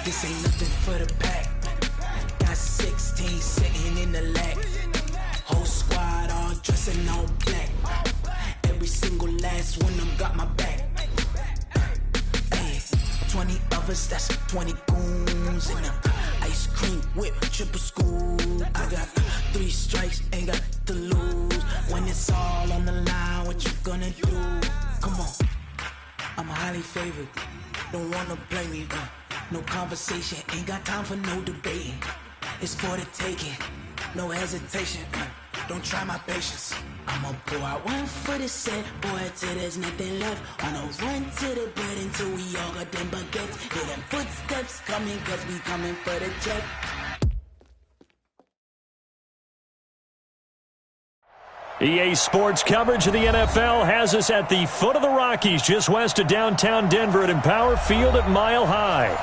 This ain't nothing for the pack. Got 16 sitting in the lag. Whole squad all dressing all black. Every single last one of them got my back. Ay, 20 of us, that's 20 goons in the ice cream whip, triple scoop. I got 3 strikes, ain't got to lose. When it's all on the line, what you gonna do? Come on, I'm highly favored. Don't wanna play me, no conversation, ain't got time for no debating. It's for the taking, no hesitation. Don't try my patience. I'ma pour out one for the set, boy, till there's nothing left. On a run to the bread until we all got them baguettes. Hear them footsteps coming, cause we coming for the check. EA Sports coverage of the NFL has us at the foot of the Rockies, just west of downtown Denver at Empower Field at Mile High.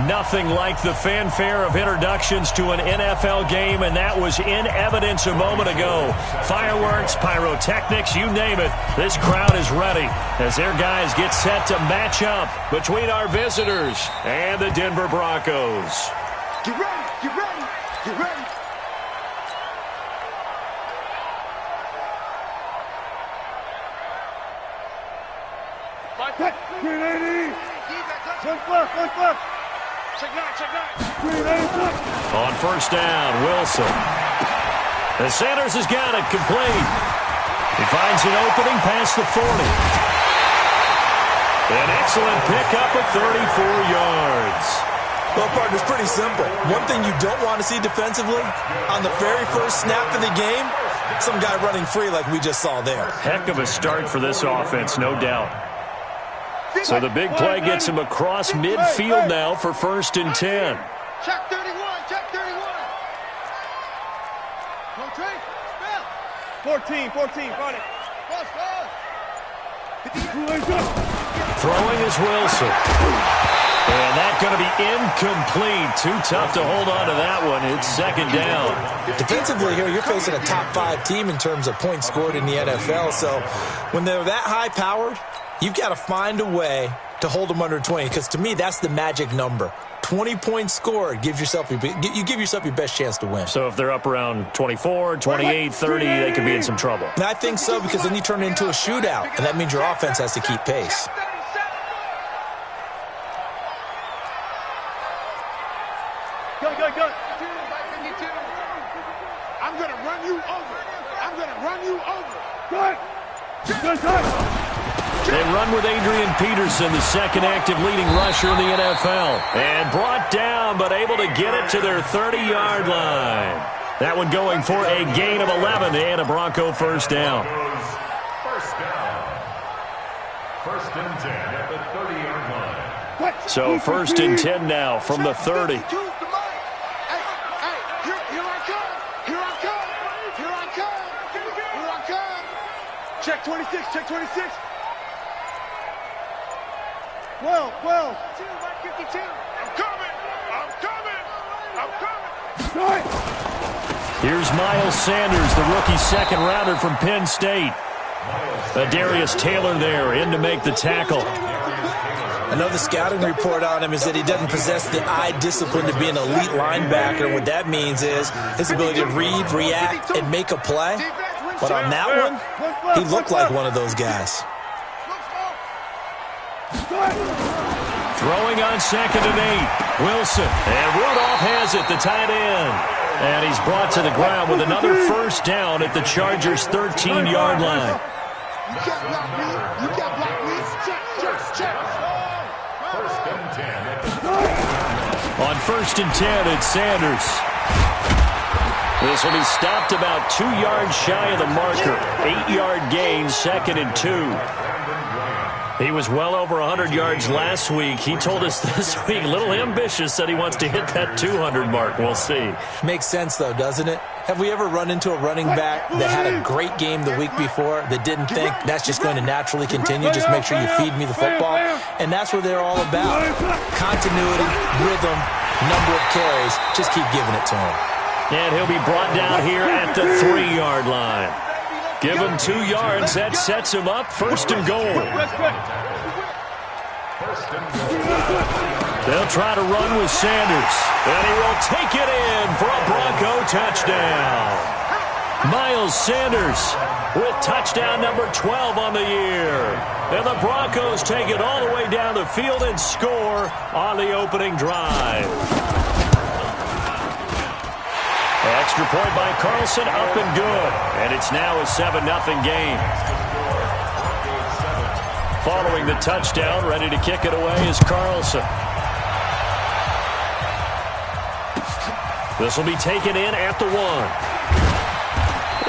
Nothing like the fanfare of introductions to an NFL game, and that was in evidence a moment ago. Fireworks, pyrotechnics, you name it. This crowd is ready as their guys get set to match up between our visitors and the Denver Broncos. Get ready, get ready, get ready. Green 80! One flip! Check nine! Green 80! On first down, Wilson. And Sanders has got it complete. He finds an opening past the 40. An excellent pickup of 34 yards. Well, partner, it's pretty simple. One thing you don't want to see defensively, on the very first snap of the game, some guy running free like we just saw there. Heck of a start for this offense, no doubt. So the big play gets him across midfield now for 1st and 10. Check 31, check 31. Go Trey, spell. 14, got it. Throwing is Wilson. And that's going to be incomplete. Too tough to hold on to that one. It's 2nd down. Defensively here, you're facing a top 5 team in terms of points scored in the NFL. So when they're that high-powered, you've got to find a way to hold them under 20, because to me, that's the magic number. 20 points scored, you give yourself your best chance to win. So if they're up around 24, 28, 30, they could be in some trouble. And I think so, because then you turn it into a shootout, and that means your offense has to keep pace. Go. I'm going to run you over. Good. They run with Adrian Peterson, the 2nd active leading rusher in the NFL. And brought down, but able to get it to their 30-yard line. That one going for a gain of 11 and a Bronco 1st down. First and 10 at the 30-yard line. So 1st and 10 now from the 30. Hey, here I come. Check 26. 12. 52. I'm coming. Here's Miles Sanders, the rookie 2nd rounder from Penn State. Darius Taylor there in to make the tackle. Another scouting report on him is that he doesn't possess the eye discipline to be an elite linebacker. What that means is his ability to read, react, and make a play. But on that one, he looked like one of those guys. Throwing on 2nd and 8. Wilson. And Rudolph has it, the tight end. And he's brought to the ground with another 1st down at the Chargers' 13-yard line. You can't block me. Check. First and 10. On 1st and 10, it's Sanders. This will be stopped about 2 yards shy of the marker. 8-yard gain, 2nd and 2. He was well over 100 yards last week. He told us this week, a little ambitious, that he wants to hit that 200 mark. We'll see. Makes sense, though, doesn't it? Have we ever run into a running back that had a great game the week before that didn't think that's just going to naturally continue? Just make sure you feed me the football. And that's what they're all about. Continuity, rhythm, number of carries. Just keep giving it to him. And he'll be brought down here at the 3-yard line. Give him 2 yards. That sets him up 1st and goal. First and 10. They'll try to run with Sanders, and he will take it in for a Bronco touchdown. Miles Sanders with touchdown number 12 on the year. And the Broncos take it all the way down the field and score on the opening drive. Extra point by Carlson, up and good. And it's now a 7-0 game. Following the touchdown, ready to kick it away is Carlson. This will be taken in at the 1.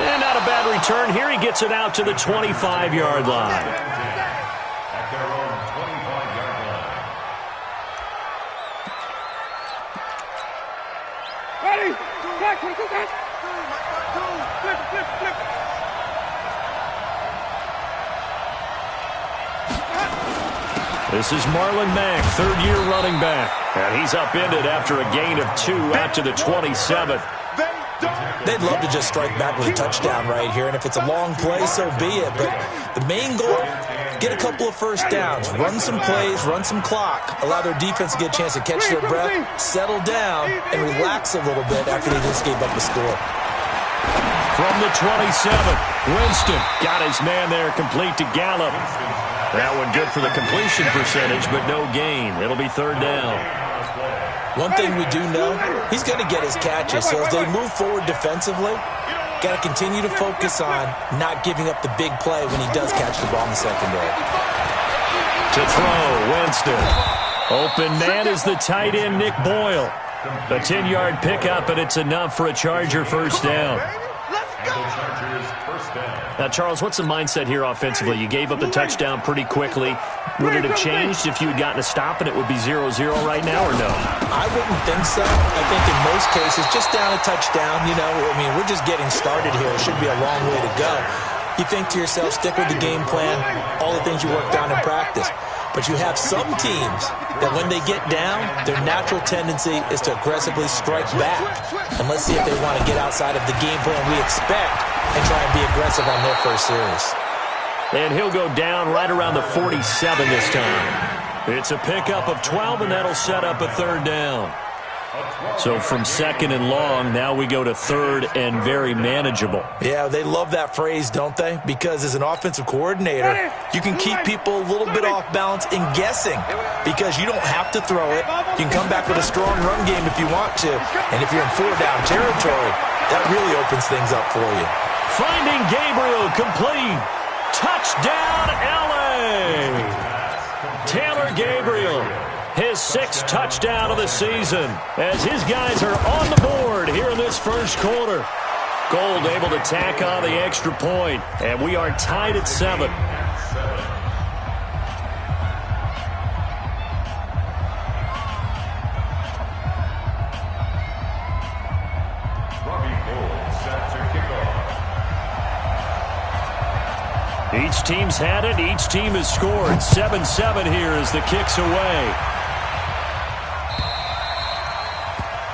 And not a bad return here. He gets it out to the 25-yard line. At their own 25-yard line. Ready? Back, flip, flip. This is Marlon Mack, third-year running back. And he's upended after a gain of 2 out to the 27. They'd love to just strike back with a touchdown right here, and if it's a long play, so be it. But the main goal, get a couple of first downs, run some plays, run some clock, allow their defense to get a chance to catch their breath, settle down, and relax a little bit after they just gave up the score. From the 27, Winston got his man there, complete to Gallup. That one good for the completion percentage, but no gain. It'll be third down. One thing we do know, he's going to get his catches. So as they move forward defensively, got to continue to focus on not giving up the big play when he does catch the ball in the secondary. To throw, Winston. Open man is the tight end, Nick Boyle. A 10-yard pickup, and it's enough for a Charger first down. Now, Charles, what's the mindset here offensively? You gave up the touchdown pretty quickly. Would it have changed if you had gotten a stop and it would be 0-0 right now, or no? I wouldn't think so. I think in most cases, just down a touchdown, we're just getting started here. It should be a long way to go. You think to yourself, stick with the game plan, all the things you worked on in practice. But you have some teams that when they get down, their natural tendency is to aggressively strike back. And let's see if they want to get outside of the game plan we expect and try and be aggressive on their first series. And he'll go down right around the 47 this time. It's a pickup of 12, and that'll set up a third down. So from second and long, now we go to third and very manageable. Yeah, they love that phrase, don't they? Because as an offensive coordinator, you can keep people a little bit off balance and guessing because you don't have to throw it. You can come back with a strong run game if you want to. And if you're in four-down territory, that really opens things up for you. Finding Gabriel, complete. Touchdown, L.A. Taylor Gabriel. His 6th touchdown of the season as his guys are on the board here in this first quarter. Gold able to tack on the extra point, and we are tied at 7. Each team's had it. Each team has scored. 7-7 here as the kick's away.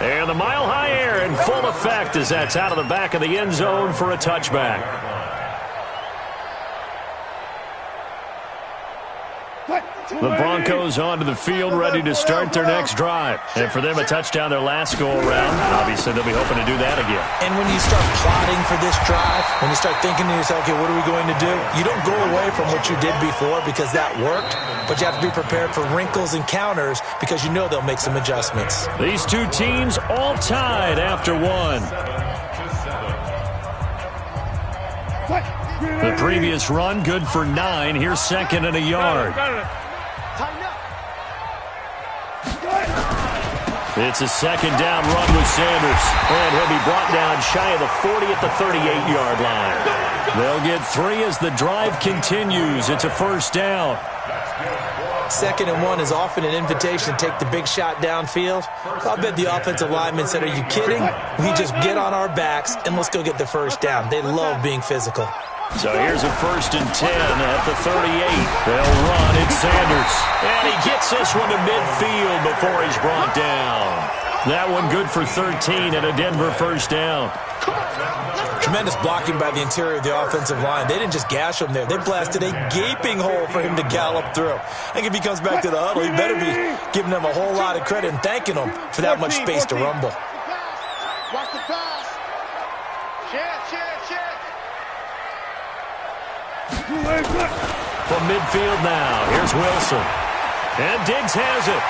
And the mile-high air in full effect as that's out of the back of the end zone for a touchback. The Broncos onto the field ready to start their next drive. And for them, a touchdown their last go-around. Obviously, they'll be hoping to do that again. And when you start plotting for this drive, when you start thinking to yourself, okay, what are we going to do? You don't go away from what you did before because that worked, but you have to be prepared for wrinkles and counters because you know they'll make some adjustments. These two teams all tied after one. The previous run, good for 9. Here's second and a yard. It's a second down run with Sanders. And he'll be brought down shy of the 40 at the 38-yard line. They'll get 3 as the drive continues. It's a first down. 2nd and 1 is often an invitation to take the big shot downfield. I'll bet the offensive lineman said, are you kidding? We just get on our backs and let's go get the first down. They love being physical. So here's a 1st and 10 at the 38. They'll run. It's Sanders. And he gets this one to midfield before he's brought down. That one good for 13 and a Denver first down. Tremendous blocking by the interior of the offensive line. They didn't just gash him there. They blasted a gaping hole for him to gallop through. I think if he comes back to the huddle, he better be giving them a whole lot of credit and thanking them for that much space to rumble. Watch the pass. From midfield now, here's Wilson. And Diggs has it.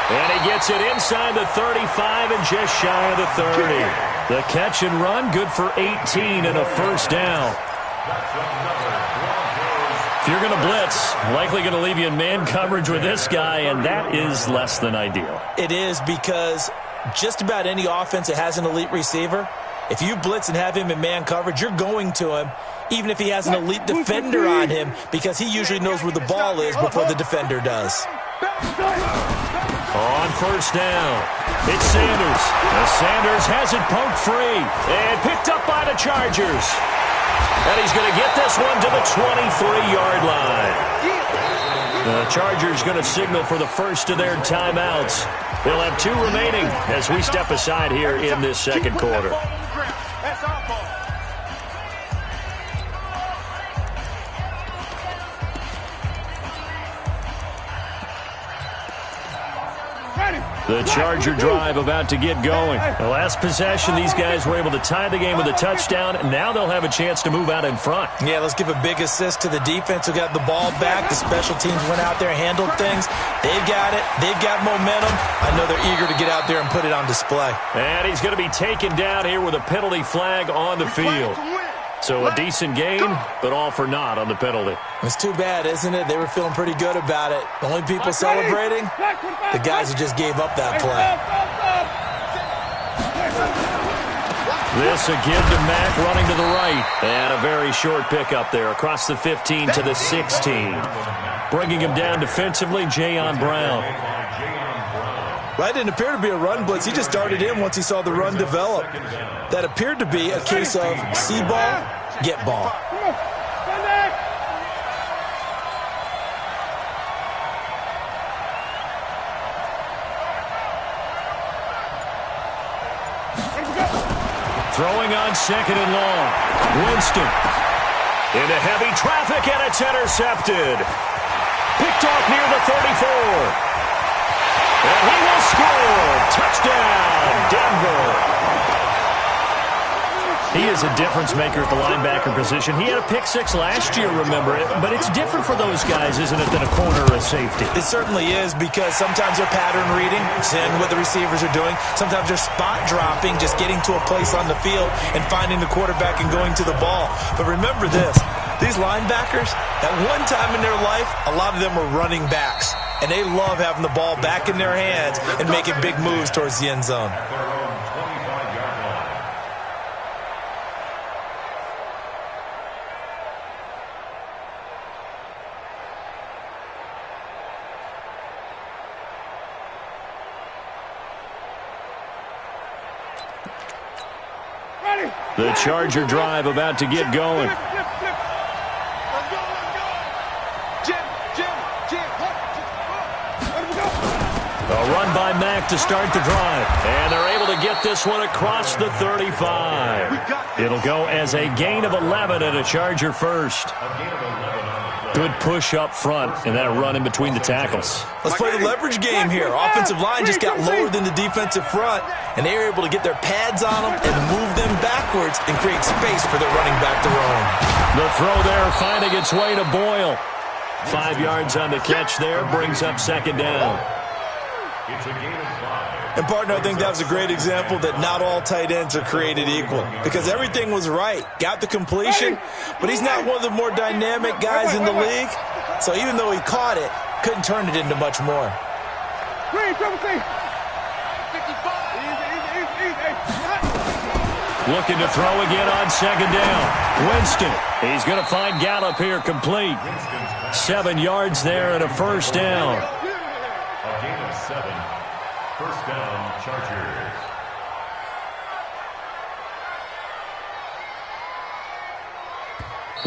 And he gets it inside the 35 and just shy of the 30. The catch and run, good for 18 and a first down. If you're going to blitz, likely going to leave you in man coverage with this guy, and that is less than ideal. It is, because just about any offense that has an elite receiver, if you blitz and have him in man coverage, you're going to him, even if he has an elite defender on him, because he usually knows where the ball is before the defender does. On first down, it's Sanders. Sanders has it poked free and picked up by the Chargers. And he's going to get this one to the 23-yard line. The Chargers going to signal for the first of their timeouts. They'll have 2 remaining as we step aside here in this second quarter. The Charger drive about to get going. The last possession, these guys were able to tie the game with a touchdown, and now they'll have a chance to move out in front. Yeah, let's give a big assist to the defense who got the ball back. The special teams went out there and handled things. They've got it. They've got momentum. I know they're eager to get out there and put it on display. And he's going to be taken down here with a penalty flag on the field. So a decent gain, but all for naught on the penalty. It's too bad, isn't it? They were feeling pretty good about it. The only people celebrating, the guys who just gave up that play. This a give to Mack running to the right. And a very short pickup there across the 15 to the 16. Bringing him down defensively, Jayon Brown. Right, didn't appear to be a run blitz. He just darted in once he saw the run develop. That appeared to be a case of see ball, get ball. Throwing on second and long. Winston. Into heavy traffic, and it's intercepted. Picked off near the 34. And he will score. Touchdown, Denver. He is a difference maker at the linebacker position. He had a pick 6 last year, remember it. But it's different for those guys, isn't it, than a corner or a safety? It certainly is, because sometimes they're pattern reading, seeing what the receivers are doing. Sometimes they're spot dropping, just getting to a place on the field and finding the quarterback and going to the ball. But remember this, these linebackers, at one time in their life, a lot of them were running backs. And they love having the ball back in their hands and making big moves towards the end zone. The Charger drive about to get going. A run by Mack to start the drive. And they're able to get this one across the 35. It'll go as a gain of 11 and a Charger first. Good push up front and that run in between the tackles. Let's play the leverage game here. Offensive line just got lower than the defensive front, and they were able to get their pads on them and move them backwards and create space for their running back to roam. The throw there finding its way to Boyle. 5 yards on the catch there, brings up second down. It's a gain of 5. And, partner, I think that was a great example that not all tight ends are created equal, because everything was right. Got the completion, but he's not one of the more dynamic guys in the league. So even though he caught it, couldn't turn it into much more. Looking to throw again on second down. Winston. He's going to find Gallup here complete. 7 yards there and a first down. A gain of 7. First down, Chargers.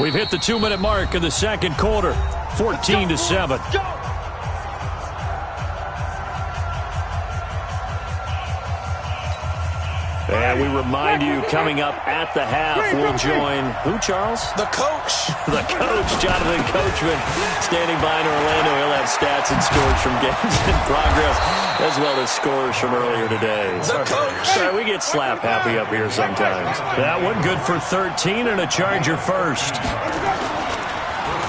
We've hit the 2-minute mark of the second quarter. 14-7. And we remind you, coming up at the half, we'll join who, Charles? The coach. The coach, Jonathan Coachman, standing by in Orlando. He'll have stats and scores from games in progress, as well as scores from earlier today. The coach. Sorry, we get slap happy up here sometimes. That one good for 13 and a Charger first.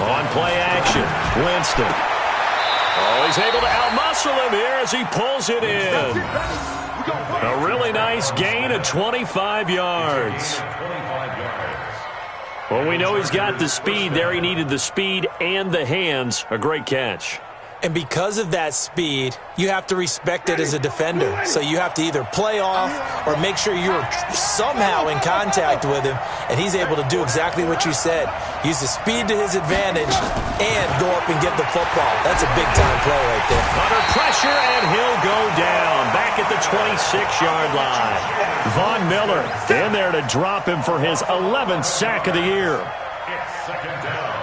On play action, Winston. Oh, he's able to outmuscle him here as he pulls it in. A really nice gain of 25 yards. Well, we know he's got the speed there. He needed the speed and the hands. A great catch. And because of that speed, you have to respect it as a defender. So you have to either play off or make sure you're somehow in contact with him, and he's able to do exactly what you said. Use the speed to his advantage and go up and get the football. That's a big-time play right there. Under pressure, and he'll go down back at the 26-yard line. Von Miller in there to drop him for his 11th sack of the year. It's second down.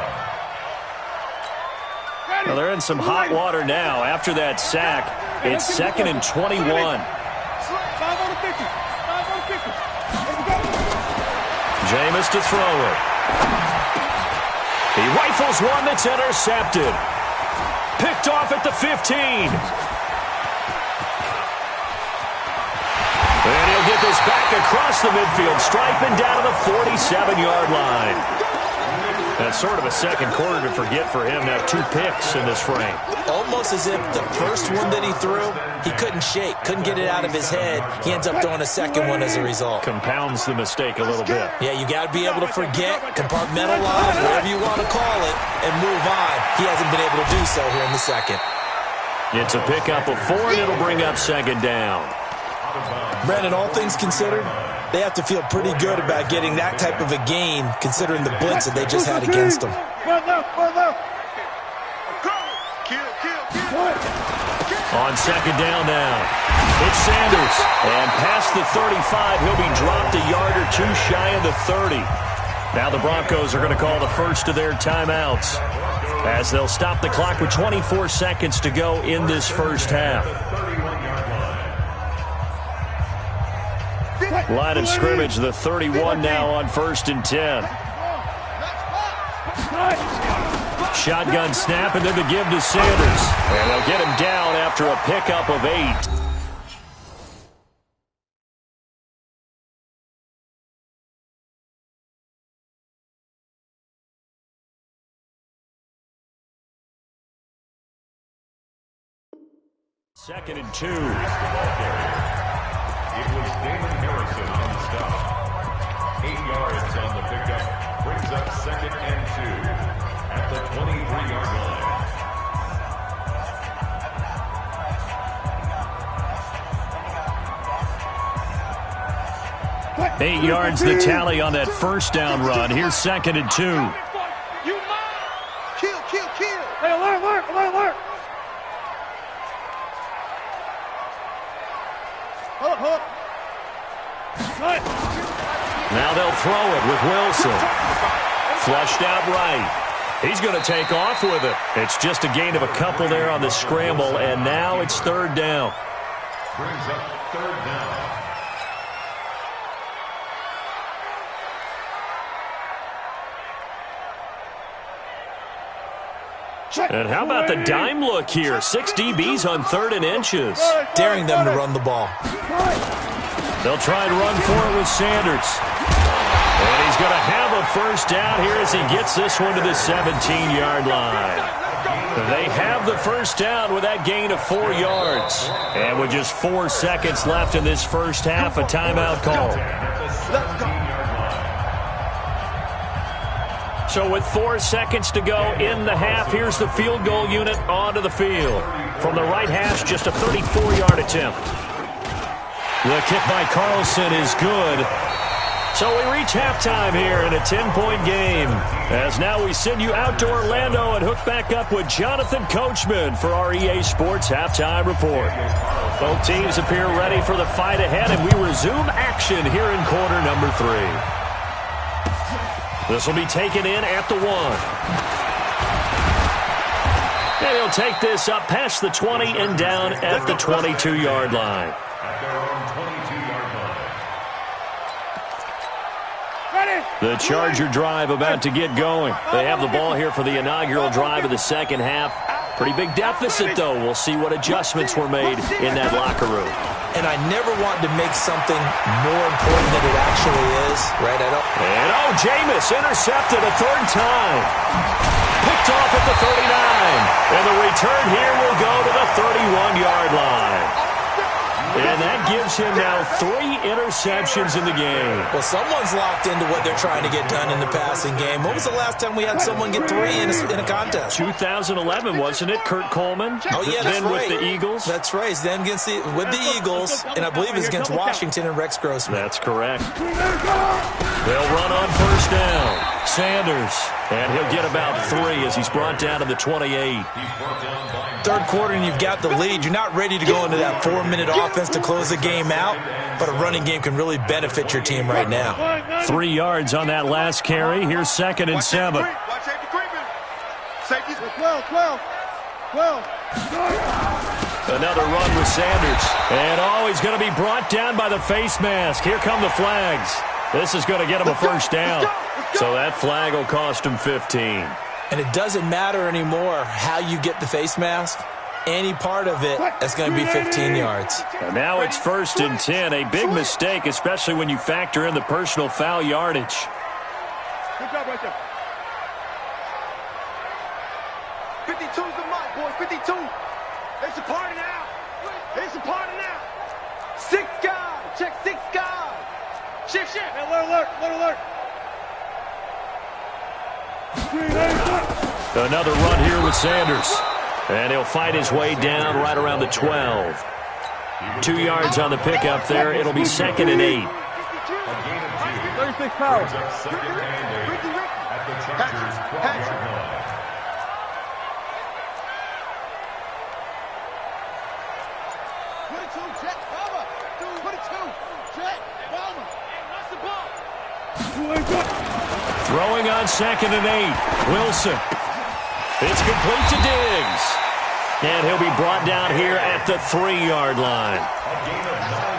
Well, they're in some hot water now. After that sack, it's 2nd and 21. 5 on the 50. 5 on the 50. Jameis to throw it. He rifles one that's intercepted. Picked off at the 15. And he'll get this back across the midfield stripe and down to the 47-yard line. That's sort of a second quarter to forget for him to have 2 picks in this frame. Almost as if the first one that he threw, he couldn't shake, couldn't get it out of his head. He ends up throwing a second one as a result. Compounds the mistake a little bit. Yeah, you got to be able to forget, compartmentalize, whatever you want to call it, and move on. He hasn't been able to do so here in the second. It's a pickup of 4, and it'll bring up second down. Brandon, all things considered, they have to feel pretty good about getting that type of a gain, considering the blitz that they just had against them. On second down now, it's Sanders. And past the 35, he'll be dropped a yard or 2 shy of the 30. Now the Broncos are going to call the first of their timeouts, as they'll stop the clock with 24 seconds to go in this first half. Line of scrimmage, the 31 now on 1st and 10. Shotgun snap, and then the give to Sanders. And they'll get him down after a pickup of 8. Second and 2. It was Damon Harrison on the stop. 8 yards on the pickup. Brings up 2nd and 2 at the 23-yard line. 8 yards the tally on that first down run. Here's 2nd and 2. Kill. Hey, alert. Hold. Now they'll throw it with Wilson. Flushed out right. He's going to take off with it. It's just a gain of a couple there on the scramble, and now it's 3rd down. Brings up 3rd down. And how about the dime look here? 6 DBs on 3rd and inches. Daring them to run the ball. They'll try and run for it with Sanders. And he's going to have a first down here as he gets this one to the 17-yard line. They have the first down with that gain of 4 yards. And with just 4 seconds left in this first half, a timeout call. So with 4 seconds to go in the half, here's the field goal unit onto the field. From the right hash, just a 34-yard attempt. The kick by Carlson is good. So we reach halftime here in a 10-point game. As now we send you out to Orlando and hook back up with Jonathan Coachman for our EA Sports Halftime Report. Both teams appear ready for the fight ahead, and we resume action here in quarter number 3. This will be taken in at the 1. And he'll take this up past the 20 and down at the 22-yard line. At their own 22-yard line. The Charger drive about to get going. They have the ball here for the inaugural drive of the second half. Pretty big deficit, though. We'll see what adjustments were made in that locker room. And I never want to make something more important than it actually is, right? And Jameis intercepted a third time. Picked off at the 39. And the return here will go to the 31-yard line. And that gives him now 3 interceptions in the game. Well, someone's locked into what they're trying to get done in the passing game. When was the last time we had someone get 3 in a contest? 2011, wasn't it? Kurt Coleman? Oh, yeah, that's then right. With the Eagles? That's right. Then with the Eagles, and I believe it's against Washington and Rex Grossman. That's correct. They'll run on first down. Sanders. And he'll get about 3 as he's brought down to the 28. Third quarter and you've got the lead. You're not ready to go into that 4-minute offense to close the game out, but a running game can really benefit your team right now. 3 yards on that last carry. Here's 2nd and 7. Watch safety creeping. Safety's 12. Another run with Sanders. And he's going to be brought down by the face mask. Here come the flags. This is going to get him a first down. So that flag will cost him 15. And it doesn't matter anymore how you get the face mask. Any part of it, that's going to be 15 yards. And now it's 1st and 10. A big mistake, especially when you factor in the personal foul yardage. Good job right there. 52's the mark, boys. 52. It's a party now. It's a party now. 6 guys. Check 6 guys. Shift. Alert. Another run here with Sanders. And he'll fight his way down right around the 12. 2 yards on the pickup there. It'll be 2nd and 8. 36 power. At the Chargers' 12-yard line. Throwing on 2nd and 8. Wilson. It's complete to Diggs. And he'll be brought down here at the 3-yard line.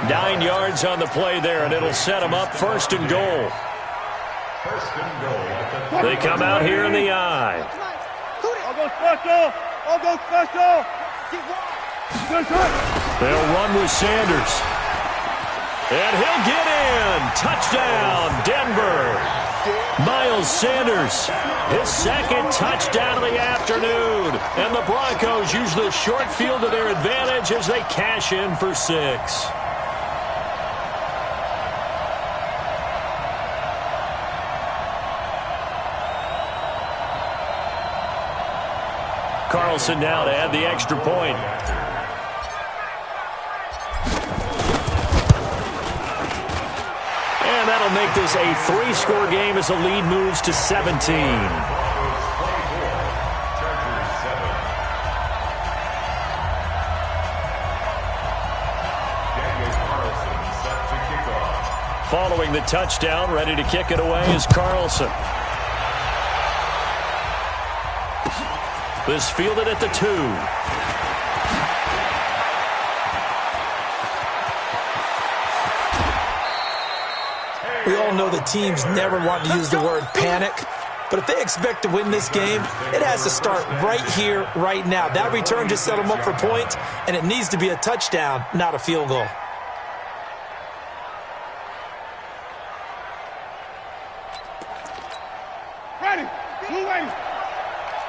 9 yards on the play there, and it'll set him up 1st and goal. They come out here in the eye. I'll go special. They'll run with Sanders. And he'll get in. Touchdown, Denver. Miles Sanders, his 2nd touchdown of the afternoon. And the Broncos use the short field to their advantage as they cash in for 6. Carlson now to add the extra point. And that'll make this a 3-score game as the lead moves to 17. Following the touchdown, ready to kick it away is Carlson. This fielded at the 2. We all know the teams never want to use the word panic, but if they expect to win this game, it has to start right here, right now. That return just set them up for points, and it needs to be a touchdown, not a field goal. Ready. Blue ready.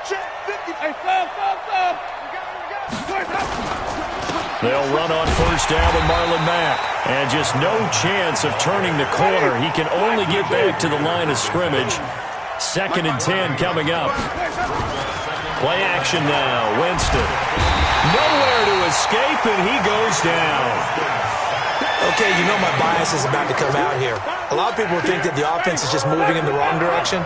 Check 50. Hey, stop. They'll run on first down with Marlon Mack. And just no chance of turning the corner. He can only get back to the line of scrimmage. 2nd and 10 coming up. Play action now. Winston. Nowhere to escape, and he goes down. Okay, you know my bias is about to come out here. A lot of people think that the offense is just moving in the wrong direction.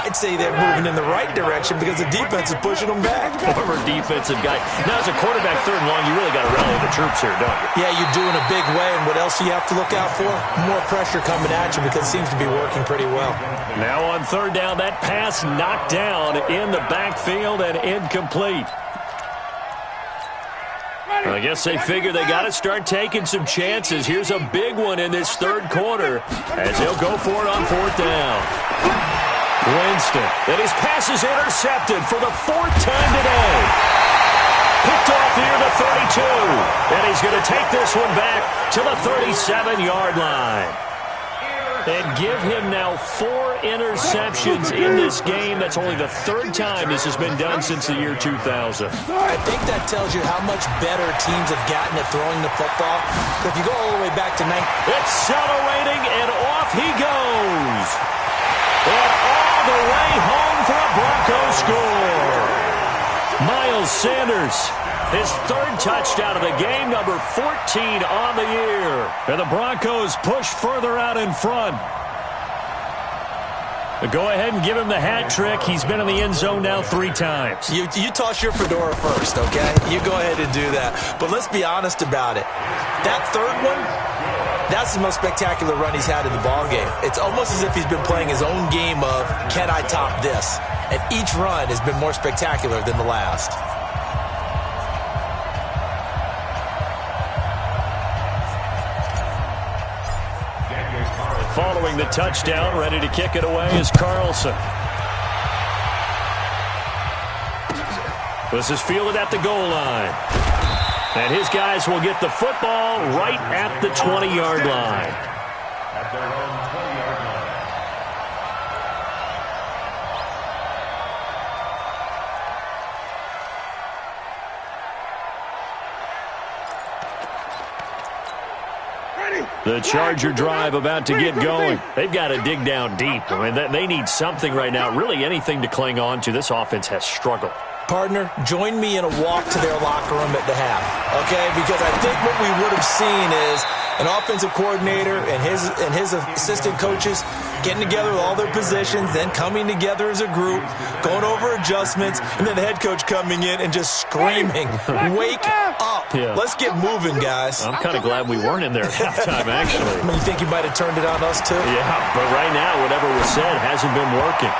I'd say they're moving in the right direction because the defense is pushing them back. Former defensive guy. Now, as a quarterback, 3rd and long, you really got to rally the troops here, don't you? Yeah, you do in a big way, and what else do you have to look out for? More pressure coming at you because it seems to be working pretty well. Now on 3rd down, that pass knocked down in the backfield and incomplete. I guess they figure they got to start taking some chances. Here's a big one in this third quarter as he'll go for it on fourth down. Winston, and his pass is intercepted for the fourth time today. Picked off near the 32, and he's going to take this one back to the 37-yard line. And give him now 4 interceptions in this game. That's only the third time this has been done since the year 2000. I think that tells you how much better teams have gotten at throwing the football. If you go all the way back to accelerating, and off he goes. And all the way home for a Broncos score. Miles Sanders, his third touchdown of the game, number 14 on the year. And the Broncos push further out in front. But go ahead and give him the hat trick. He's been in the end zone now 3 times. You toss your fedora first, okay? You go ahead and do that. But let's be honest about it. That third one, that's the most spectacular run he's had in the ballgame. It's almost as if he's been playing his own game of, can I top this? And each run has been more spectacular than the last. Following the touchdown, ready to kick it away is Carlson. This is fielded at the goal line. And his guys will get the football right at the 20-yard line. At their own 20-yard line. The Charger drive about to get going. They've got to dig down deep. I mean, they need something right now, really anything to cling on to. This offense has struggled. Partner, join me in a walk to their locker room at the half, okay? Because I think what we would have seen is an offensive coordinator and his assistant coaches getting together with all their positions, then coming together as a group, going over adjustments, and then the head coach coming in and just screaming, wake up. Yeah. Let's get moving, guys. I'm kind of glad we weren't in there at halftime, actually. You think you might have turned it on us, too? Yeah, but right now, whatever was said hasn't been working.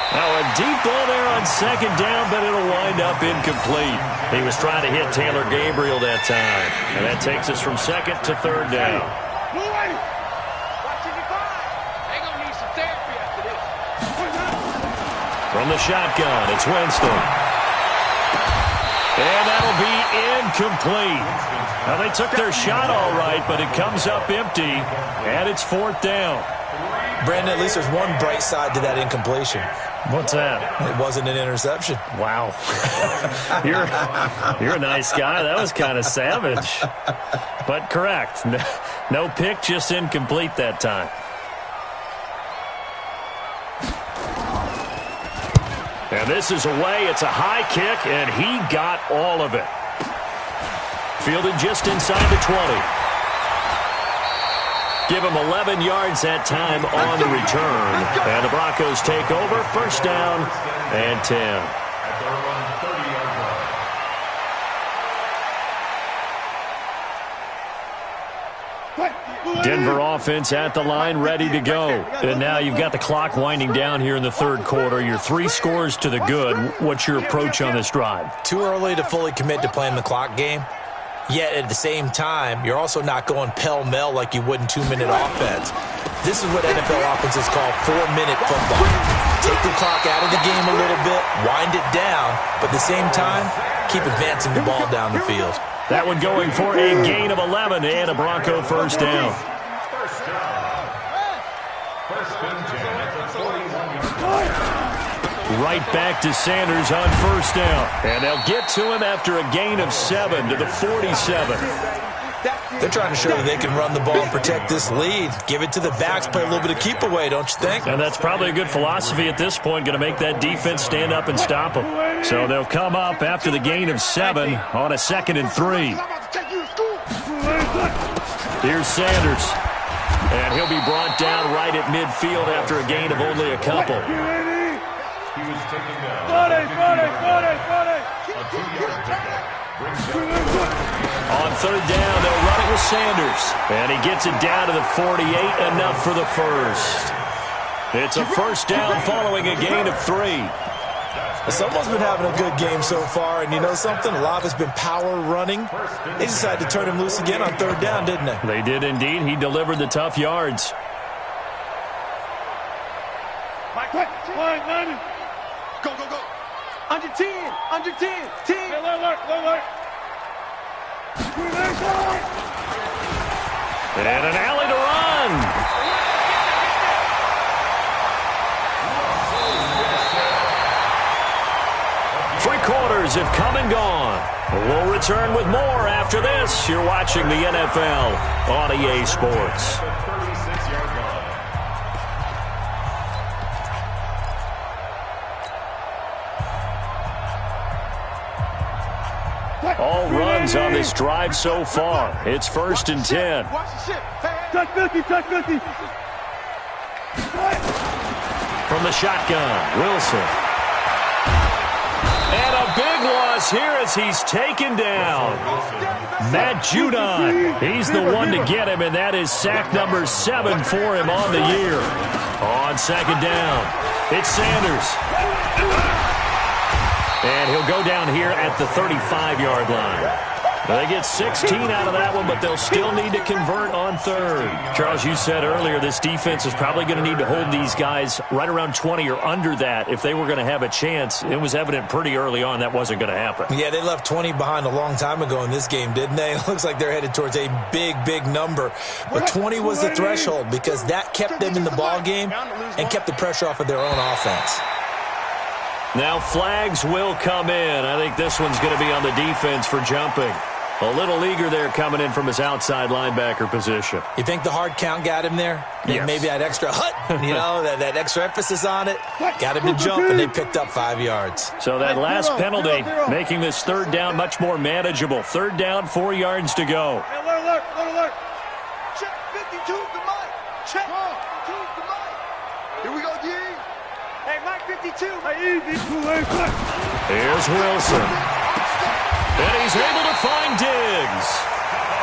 Now, a deep ball there on second down, but it'll wind up incomplete. He was trying to hit Taylor Gabriel that time. And that takes us from second to third down. From the shotgun, it's Winston. And that'll be incomplete. Now, they took their shot all right, but it comes up empty, and it's fourth down. Brandon, at least there's one bright side to that incompletion. What's that? It wasn't an interception. Wow. You're a nice guy. That was kind of savage. But correct. No pick, just incomplete that time. And this is away. It's a high kick, and he got all of it. Fielded just inside the 20. Give him 11 yards that time on the return. And the Broncos take over. First down and 10. At their own 30-yard line. Denver offense at the line, ready to go. And now you've got the clock winding down here in the third quarter. You're 3 scores to the good. What's your approach on this drive? Too early to fully commit to playing the clock game. Yet at the same time, you're also not going pell-mell like you would in 2-minute offense. This is what NFL offenses call 4-minute football. Take the clock out of the game a little bit, wind it down, but at the same time, keep advancing the ball down the field. That one going for a gain of 11 and a Bronco first down. First down. First and 10 at the 41-yard line. Right back to Sanders on first down. And they'll get to him after a gain of 7 to the 47. They're trying to show that they can run the ball and protect this lead. Give it to the backs, play a little bit of keep away, don't you think? And that's probably a good philosophy at this point, going to make that defense stand up and stop them. So they'll come up after the gain of 7 on a 2nd and 3. Here's Sanders. And he'll be brought down right at midfield after a gain of only a couple. He was taken down. A 2-yard pickup. On third down, they'll run it with Sanders. And he gets it down to the 48, enough for the first. It's a first down following a gain of 3. Someone's been having a good game so far, and you know something? A lot of it's been power running. They decided to turn him loose again on third down, didn't they? They did indeed. He delivered the tough yards. Go, go, go. Under 10, under 10, 10. Alert. And an alley to run. Three quarters have come and gone. We'll return with more after this. You're watching the NFL on EA Sports. All runs on this drive so far. It's 1st and 10. Touch 50. From the shotgun, Wilson. And a big loss here as he's taken down. Matt Judon, he's the one to get him, and that is sack number 7 for him on the year. On 2nd down, it's Sanders. And he'll go down here at the 35-yard line. They get 16 out of that one, but they'll still need to convert on 3rd. Charles, you said earlier this defense is probably going to need to hold these guys right around 20 or under that if they were going to have a chance. It was evident pretty early on that wasn't going to happen. Yeah, they left 20 behind a long time ago in this game, didn't they? It looks like they're headed towards a big number. But 20 was the threshold because that kept them in the ball game and kept the pressure off of their own offense. Now flags will come in. I think this one's going to be on the defense for jumping. A little eager there coming in from his outside linebacker position. You think the hard count got him there? Yes. Maybe that extra that extra emphasis on it got him to jump, and they picked up 5 yards. So that last penalty making this 3rd down much more manageable. 3rd down, 4 yards to go. Alert. Check 52 the mic. Check 52 the mic. Here we go, D. Hey, Mike 52. Here's Wilson. And he's able to find Diggs.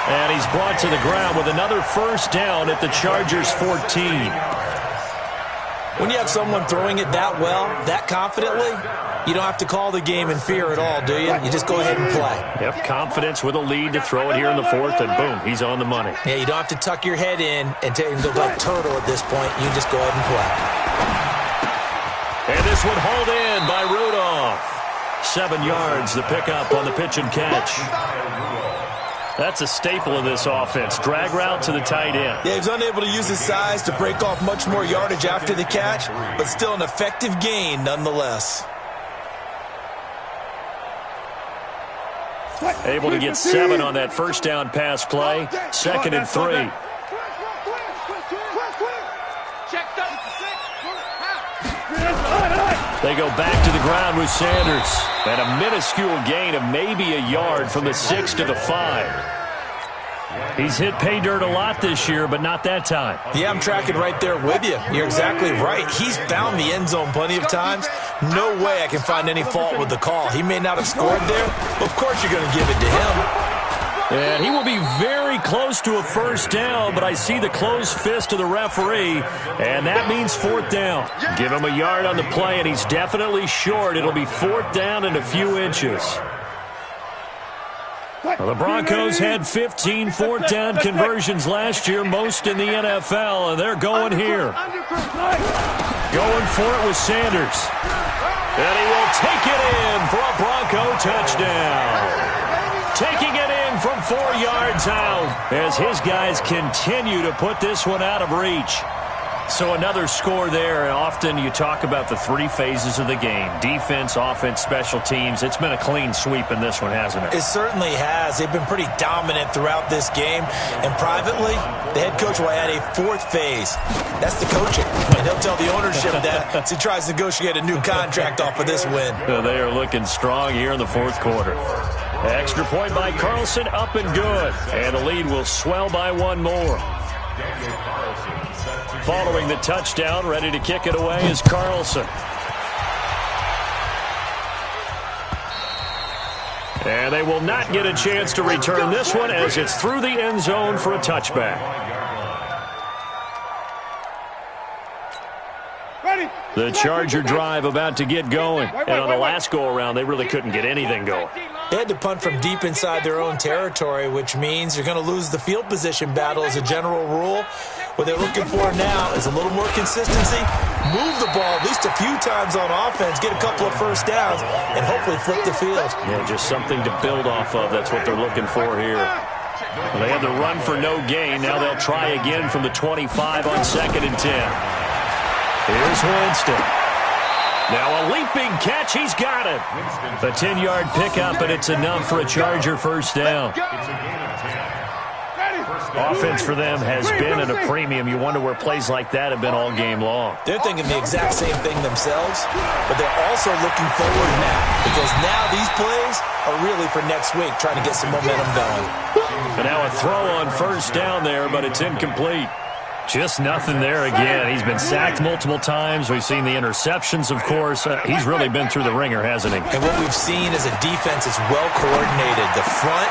And he's brought to the ground with another 1st down at the Chargers' 14. When you have someone throwing it that well, that confidently, you don't have to call the game in fear at all, do you? You just go ahead and play. Yep, confidence with a lead to throw it here in the 4th, and boom, he's on the money. Yeah, you don't have to tuck your head in and go like turtle at this point. You just go ahead and play. And this one hauled in by Rudolph. 7 yards, the pickup on the pitch and catch. That's a staple of this offense. Drag route to the tight end. Yeah, he's unable to use his size to break off much more yardage after the catch, but still an effective gain nonetheless. Able to get 7 on that 1st down pass play. 2nd and 3. They go back to the ground with Sanders. And a minuscule gain of maybe a yard from the 6 to the 5. He's hit pay dirt a lot this year, but not that time. Yeah, I'm tracking right there with you. You're exactly right. He's found the end zone plenty of times. No way I can find any fault with the call. He may not have scored there, but of course you're going to give it to him. And he will be very close to a 1st down, but I see the closed fist of the referee, and that means 4th down. Give him a yard on the play, and he's definitely short. It'll be 4th down and a few inches. Well, the Broncos had 15 4th down conversions last year, most in the NFL, and they're going here. Going for it with Sanders. And he will take it in for a Bronco touchdown. Taking it in from 4 yards out as his guys continue to put this one out of reach. So another score there. Often you talk about the 3 phases of the game. Defense, offense, special teams. It's been a clean sweep in this one, hasn't it? It certainly has. They've been pretty dominant throughout this game. And privately, the head coach will add a 4th phase. That's the coaching. And he'll tell the ownership that as he tries to negotiate a new contract off of this win. They are looking strong here in the 4th quarter. Extra point by Carlson, up and good. And the lead will swell by 1 more. Following the touchdown, ready to kick it away is Carlson. And they will not get a chance to return this one as it's through the end zone for a touchback. Ready, The Charger drive about to get going. And on the last go-around, they really couldn't get anything going. They had to punt from deep inside their own territory, which means you're going to lose the field position battle as a general rule. What they're looking for now is a little more consistency, move the ball at least a few times on offense, get a couple of first downs, and hopefully flip the field. Yeah, just something to build off of. That's what they're looking for here. Well, they had the run for no gain. Now they'll try again from the 25 on 2nd and 10. Here's Winston. Now a leaping catch. He's got it. A 10-yard pickup, and it's enough for a Charger first down. Offense for them has been at a premium. You wonder where plays like that have been all game long. They're thinking the exact same thing themselves, but they're also looking forward now, because now these plays are really for next week, trying to get some momentum going. And now a throw on first down there, but it's incomplete. Just nothing there again. He's been sacked multiple times. We've seen the interceptions, of course. He's really been through the ringer, hasn't he? And what we've seen is a defense that's well coordinated. The front.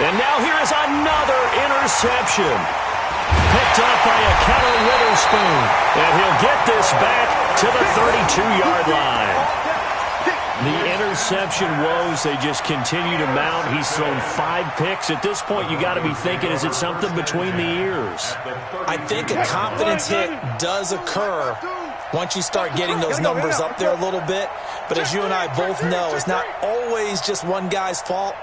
And now here is another interception. Picked up by a Keller Witherspoon. And he'll get this back to the 32-yard line. The interception woes, they just continue to mount. He's thrown 5 picks. At this point, you got to be thinking, is it something between the ears? I think a confidence hit does occur once you start getting those numbers up there a little bit. But as you and I both know, it's not always just one guy's fault.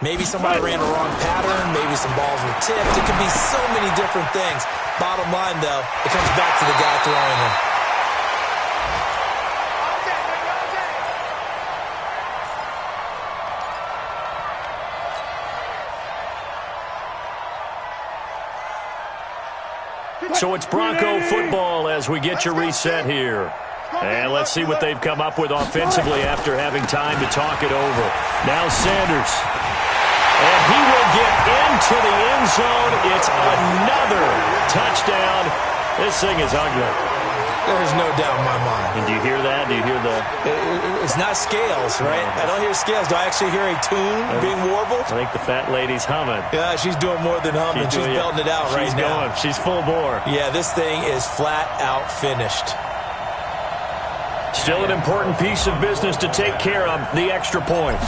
Maybe somebody ran a wrong pattern. Maybe some balls were tipped. It could be so many different things. Bottom line, though, it comes back to the guy throwing them. So it's Bronco football as we get you reset here. And let's see what they've come up with offensively after having time to talk it over. Now Sanders. And he will get into the end zone. It's another touchdown. This thing is ugly. There's no doubt in my mind. And do you hear that? Do you hear the... It's not scales, right? I don't hear scales. Do I actually hear a tune being warbled? I think the fat lady's humming. Yeah, she's doing more than humming. She's belting it out right now. She's full bore. Yeah, this thing is flat out finished. Still an important piece of business to take care of, the extra point.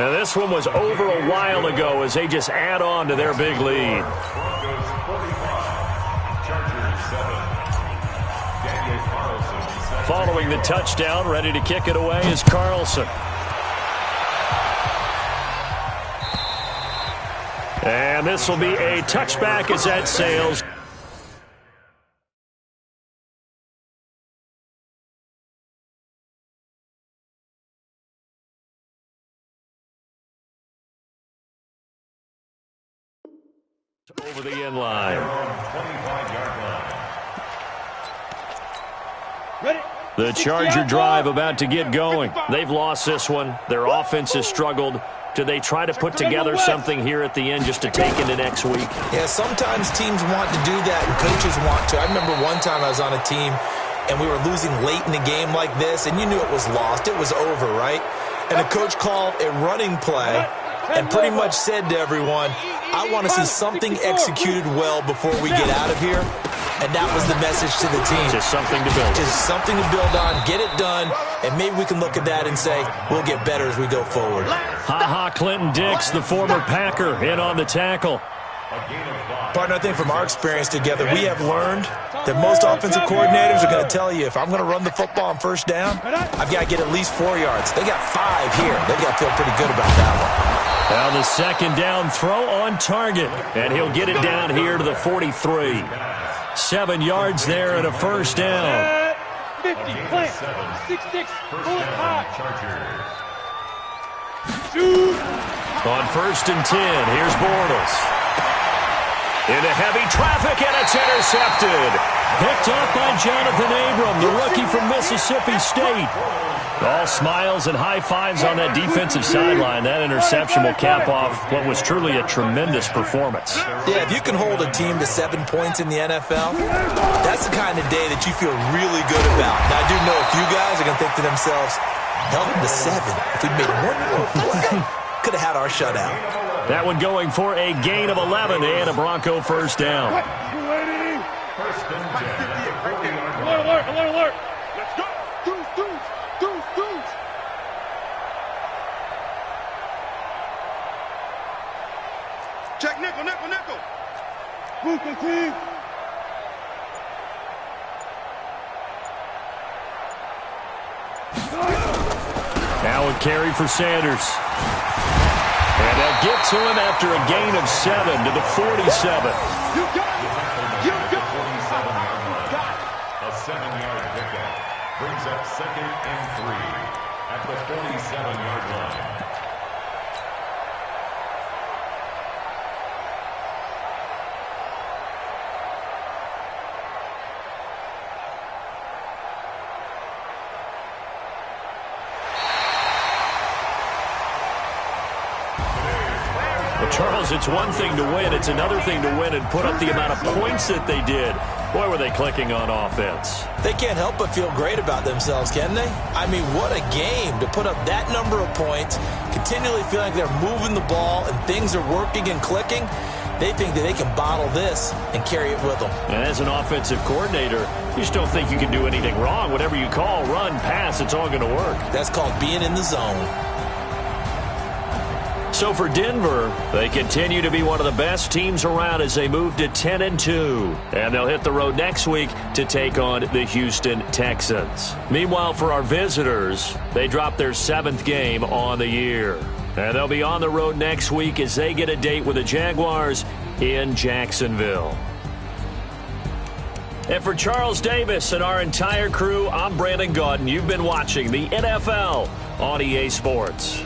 Now this one was over a while ago as they just add on to their big lead. Following the touchdown, ready to kick it away is Carlson. And this will be a touchback as that sails. Over the end line. The Charger drive about to get going. They've lost this one. Their offense has struggled. Do they try to put together something here at the end just to take into next week? Yeah, sometimes teams want to do that and coaches want to. I remember one time I was on a team and we were losing late in the game like this, and you knew it was lost. It was over, right? And the coach called a running play and pretty much said to everyone, I want to see something executed well before we get out of here. And that was the message to the team. Just something to build. Just something to build on, get it done, and maybe we can look at that and say, we'll get better as we go forward. Ha-ha, Clinton Dix, the former Packer, in on the tackle. Partner, I think from our experience together, we have learned that most offensive coordinators are going to tell you, if I'm going to run the football on first down, I've got to get at least 4 yards. They got 5 here. They've got to feel pretty good about that one. Now the second down throw on target, and he'll get it down here to the 43. 7 yards there and a first down. 50, plant, 6-6, bullet high. On first and 10, here's Bortles. Into heavy traffic, and it's intercepted. Picked up by Jonathan Abram, the rookie from Mississippi State. All smiles and high fives on that defensive sideline. That interception will cap off what was truly a tremendous performance. Yeah, if you can hold a team to 7 points in the NFL, that's the kind of day that you feel really good about. Now, I do know a few guys are going to think to themselves, held them to 7. If we made one more play, could have had our shutout. That one going for a gain of 11 and a Bronco first down. First and 10 at the 40-yard line. Alert, alert, alert, alert. Let's go. Deuce. Check nickel. Move, team. Now a carry for Sanders. And they'll get to him after a gain of 7 to the 47. You got it. A 7-yard pickup brings up 2nd and 3 at the 47-yard line. Charles, it's one thing to win. It's another thing to win and put up the amount of points that they did. Boy, were they clicking on offense. They can't help but feel great about themselves, can they? I mean, what a game to put up that number of points, continually feeling like they're moving the ball and things are working and clicking. They think that they can bottle this and carry it with them. And as an offensive coordinator, you just don't think you can do anything wrong. Whatever you call, run, pass, it's all going to work. That's called being in the zone. So for Denver, they continue to be one of the best teams around as they move to 10-2. And they'll hit the road next week to take on the Houston Texans. Meanwhile, for our visitors, they dropped their 7th game on the year. And they'll be on the road next week as they get a date with the Jaguars in Jacksonville. And for Charles Davis and our entire crew, I'm Brandon Gaudin. You've been watching the NFL on EA Sports.